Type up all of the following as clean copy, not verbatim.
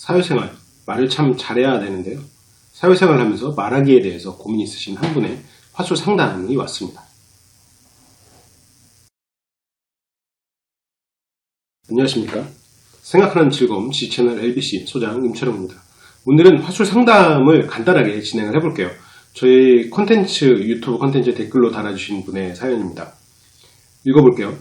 사회생활, 말을 참 잘해야 되는데요. 사회생활을 하면서 말하기에 대해서 고민이 있으신 한 분의 화술 상담이 왔습니다. 안녕하십니까. 생각하는 즐거움 G채널 LBC 소장 임철웅입니다. 오늘은 화술 상담을 간단하게 진행을 해볼게요. 저희 유튜브 콘텐츠 댓글로 달아주신 분의 사연입니다. 읽어볼게요.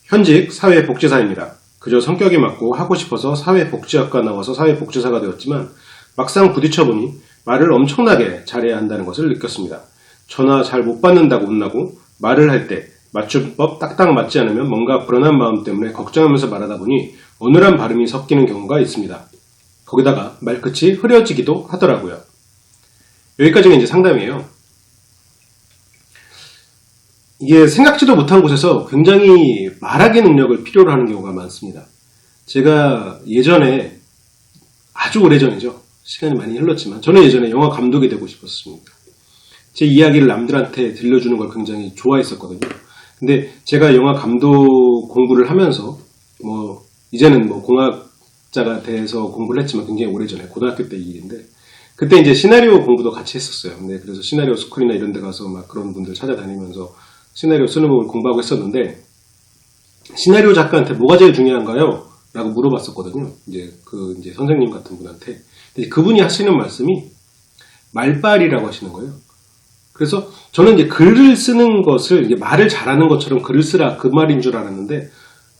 현직 사회복지사입니다. 그저 성격이 맞고 하고 싶어서 사회복지학과 나와서 사회복지사가 되었지만 막상 부딪혀보니 말을 엄청나게 잘해야 한다는 것을 느꼈습니다. 전화 잘 못 받는다고 혼나고 말을 할 때 맞춤법 딱딱 맞지 않으면 뭔가 불안한 마음 때문에 걱정하면서 말하다 보니 어눌한 발음이 섞이는 경우가 있습니다. 거기다가 말끝이 흐려지기도 하더라고요. 여기까지가 이제 상담이에요. 이게 생각지도 못한 곳에서 굉장히 말하기 능력을 필요로 하는 경우가 많습니다. 제가 예전에, 아주 오래전이죠. 시간이 많이 흘렀지만 저는 예전에 영화 감독이 되고 싶었습니다. 제 이야기를 남들한테 들려주는 걸 굉장히 좋아했었거든요. 근데 제가 영화 감독 공부를 하면서 이제는 공학자가 돼서 공부를 했지만 굉장히 오래전에 고등학교 때 일인데 그때 이제 시나리오 공부도 같이 했었어요. 근데 그래서 시나리오 스쿨이나 이런 데 가서 막 그런 분들 찾아다니면서 시나리오 쓰는 법을 공부하고 했었는데 시나리오 작가한테 뭐가 제일 중요한가요? 라고 물어봤었거든요. 이제 선생님 같은 분한테. 근데 그분이 하시는 말씀이 말빨이라고 하시는 거예요. 그래서 저는 이제 글을 쓰는 것을 이게 말을 잘하는 것처럼 글을 쓰라 그 말인 줄 알았는데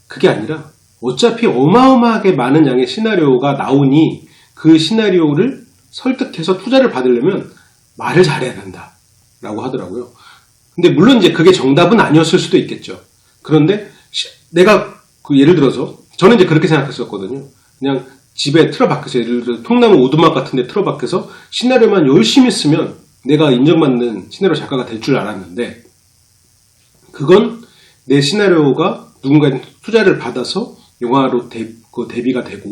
그게 아니라 어차피 어마어마하게 많은 양의 시나리오가 나오니 그 시나리오를 설득해서 투자를 받으려면 말을 잘해야 된다라고 하더라고요. 근데 물론 이제 그게 정답은 아니었을 수도 있겠죠. 그런데 내가 예를 들어서 저는 이제 그렇게 생각했었거든요. 그냥 집에 틀어박혀서 예를 들어 통나무 오두막 같은 데 틀어박혀서 시나리오만 열심히 쓰면 내가 인정받는 시나리오 작가가 될 줄 알았는데 그건 내 시나리오가 누군가의 투자를 받아서 영화로 데뷔가 되고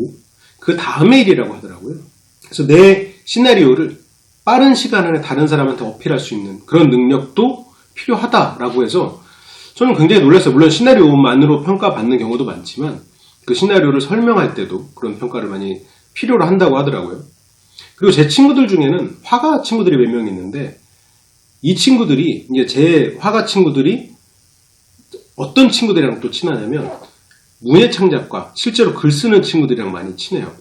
그 다음의 일이라고 하더라고요. 그래서 내 시나리오를 빠른 시간 안에 다른 사람한테 어필할 수 있는 그런 능력도 필요하다라고 해서 저는 굉장히 놀랐어요. 물론 시나리오만으로 평가받는 경우도 많지만 그 시나리오를 설명할 때도 그런 평가를 많이 필요로 한다고 하더라고요. 그리고 제 친구들 중에는 화가 친구들이 몇 명 있는데 이 친구들이 이제 제 화가 친구들이 어떤 친구들이랑 또 친하냐면 문예창작과 실제로 글 쓰는 친구들이랑 많이 친해요.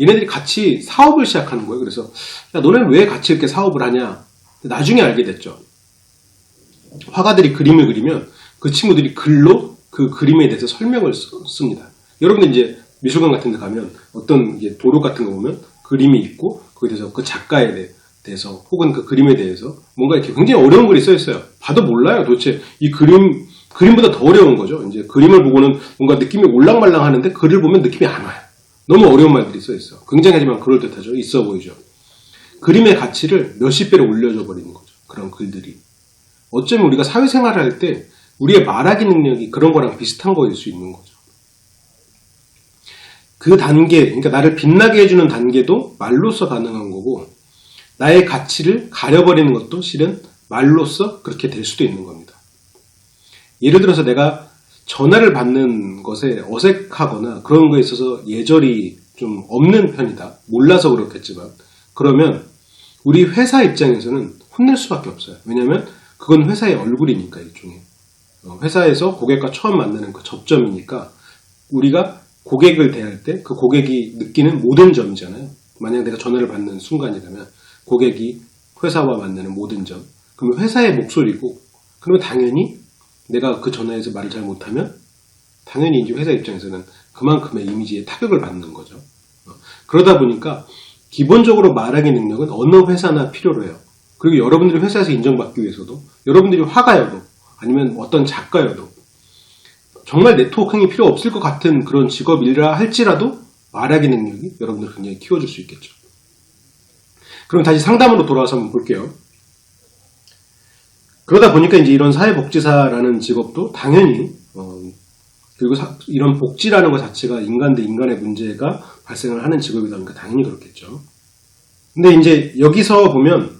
얘네들이 같이 사업을 시작하는 거예요. 그래서 야 너네는 왜 같이 이렇게 사업을 하냐 나중에 알게 됐죠. 화가들이 그림을 그리면 그 친구들이 글로 그 그림에 대해서 설명을 씁니다. 여러분들 이제 미술관 같은 데 가면 어떤 이제 도료 같은 거 보면 그림이 있고 거기에 대해서 그 작가에 대해서 혹은 그 그림에 대해서 뭔가 이렇게 굉장히 어려운 글이 써 있어요. 봐도 몰라요. 도대체 이 그림보다 더 어려운 거죠. 이제 그림을 보고는 뭔가 느낌이 올랑말랑 하는데 글을 보면 느낌이 안 와요. 너무 어려운 말들이 써 있어요. 굉장하지만 그럴듯하죠. 있어 보이죠. 그림의 가치를 몇십 배로 올려줘 버리는 거죠. 그런 글들이. 어쩌면 우리가 사회생활을 할 때 우리의 말하기 능력이 그런 거랑 비슷한 거일 수 있는 거죠. 그 단계, 그러니까 나를 빛나게 해주는 단계도 말로써 가능한 거고 나의 가치를 가려버리는 것도 실은 말로써 그렇게 될 수도 있는 겁니다. 예를 들어서 내가 전화를 받는 것에 어색하거나 그런 거에 있어서 예절이 좀 없는 편이다. 몰라서 그렇겠지만 그러면 우리 회사 입장에서는 혼낼 수밖에 없어요. 왜냐하면 그건 회사의 얼굴이니까 일종의. 회사에서 고객과 처음 만나는 그 접점이니까 우리가 고객을 대할 때 그 고객이 느끼는 모든 점이잖아요. 만약 내가 전화를 받는 순간이라면 고객이 회사와 만나는 모든 점. 그러면 회사의 목소리고 그러면 당연히 내가 그 전화에서 말을 잘 못하면 당연히 이제 회사 입장에서는 그만큼의 이미지에 타격을 받는 거죠. 그러다 보니까 기본적으로 말하기 능력은 어느 회사나 필요로 해요. 그리고 여러분들이 회사에서 인정받기 위해서도 여러분들이 화가여도 아니면 어떤 작가여도 정말 네트워킹이 필요 없을 것 같은 그런 직업이라 할지라도 말하기 능력이 여러분들 굉장히 키워줄 수 있겠죠. 그럼 다시 상담으로 돌아와서 한번 볼게요. 그러다 보니까 이제 이런 사회복지사라는 직업도 당연히 그리고 이런 복지라는 것 자체가 인간 대 인간의 문제가 발생을 하는 직업이다 보니까 당연히 그렇겠죠. 근데 이제 여기서 보면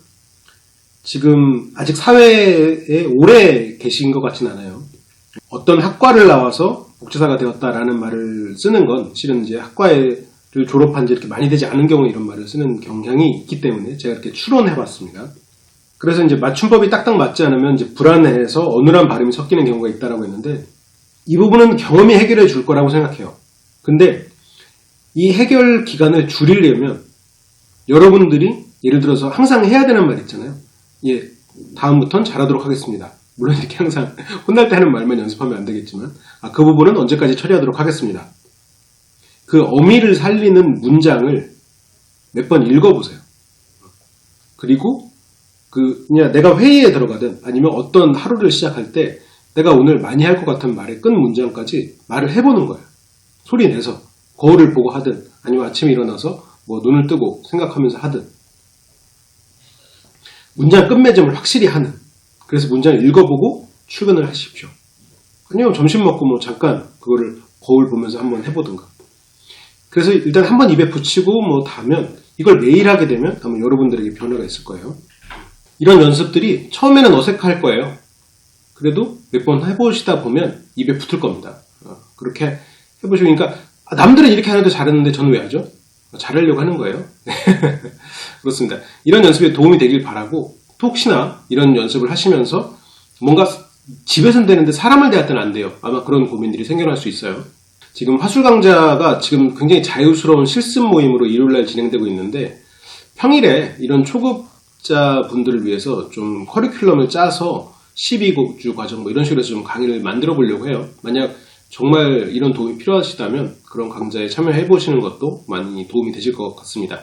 지금 아직 사회에 오래 계신 것 같진 않아요. 어떤 학과를 나와서 복지사가 되었다라는 말을 쓰는 건 실은 이제 학과를 졸업한 지 이렇게 많이 되지 않은 경우에 이런 말을 쓰는 경향이 있기 때문에 제가 이렇게 추론해봤습니다. 그래서 이제 맞춤법이 딱딱 맞지 않으면 이제 불안해서 어눌한 발음이 섞이는 경우가 있다라고 했는데 이 부분은 경험이 해결해 줄 거라고 생각해요. 근데 이 해결 기간을 줄이려면 여러분들이 예를 들어서 항상 해야 되는 말 있잖아요. 예, 다음부턴 잘하도록 하겠습니다. 물론 이렇게 항상 혼날 때 하는 말만 연습하면 안 되겠지만 그 부분은 언제까지 처리하도록 하겠습니다. 그 어미를 살리는 문장을 몇 번 읽어보세요. 그리고 그냥 내가 회의에 들어가든 아니면 어떤 하루를 시작할 때 내가 오늘 많이 할 것 같은 말의 끝 문장까지 말을 해보는 거예요. 소리 내서 거울을 보고 하든 아니면 아침에 일어나서 뭐 눈을 뜨고 생각하면서 하든 문장 끝맺음을 확실히 하는, 그래서 문장을 읽어보고 출근을 하십시오. 아니면 점심 먹고 뭐 잠깐 그거를 거울 보면서 한번 해보든가. 그래서 일단 한번 입에 붙이고 뭐 다면 이걸 매일 하게 되면 아마 여러분들에게 변화가 있을 거예요. 이런 연습들이 처음에는 어색할 거예요. 그래도 몇 번 해보시다 보면 입에 붙을 겁니다. 그렇게 해보시고, 그러니까 남들은 이렇게 하는데 잘했는데 저는 왜 하죠? 잘하려고 하는 거예요. 그렇습니다. 이런 연습에 도움이 되길 바라고, 혹시나 이런 연습을 하시면서 뭔가 집에서는 되는데 사람을 대할 때는 안 돼요. 아마 그런 고민들이 생겨날 수 있어요. 지금 화술 강좌가 지금 굉장히 자유스러운 실습 모임으로 일요일날 진행되고 있는데 평일에 이런 초급자분들을 위해서 좀 커리큘럼을 짜서 12주 과정 뭐 이런 식으로 해서 좀 강의를 만들어 보려고 해요. 만약 정말 이런 도움이 필요하시다면 그런 강좌에 참여해 보시는 것도 많이 도움이 되실 것 같습니다.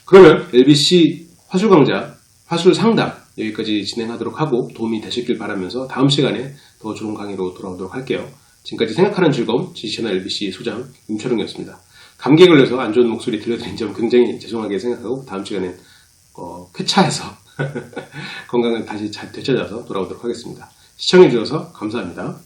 그러면 LBC 화술 강좌, 화술 상담 여기까지 진행하도록 하고 도움이 되셨길 바라면서 다음 시간에 더 좋은 강의로 돌아오도록 할게요. 지금까지 생각하는 즐거움 지시채널 LBC 소장 임철웅이었습니다. 감기에 걸려서 안 좋은 목소리 들려드린 점 굉장히 죄송하게 생각하고 다음 시간엔 쾌차해서 건강을 다시 잘 되찾아서 돌아오도록 하겠습니다. 시청해주셔서 감사합니다.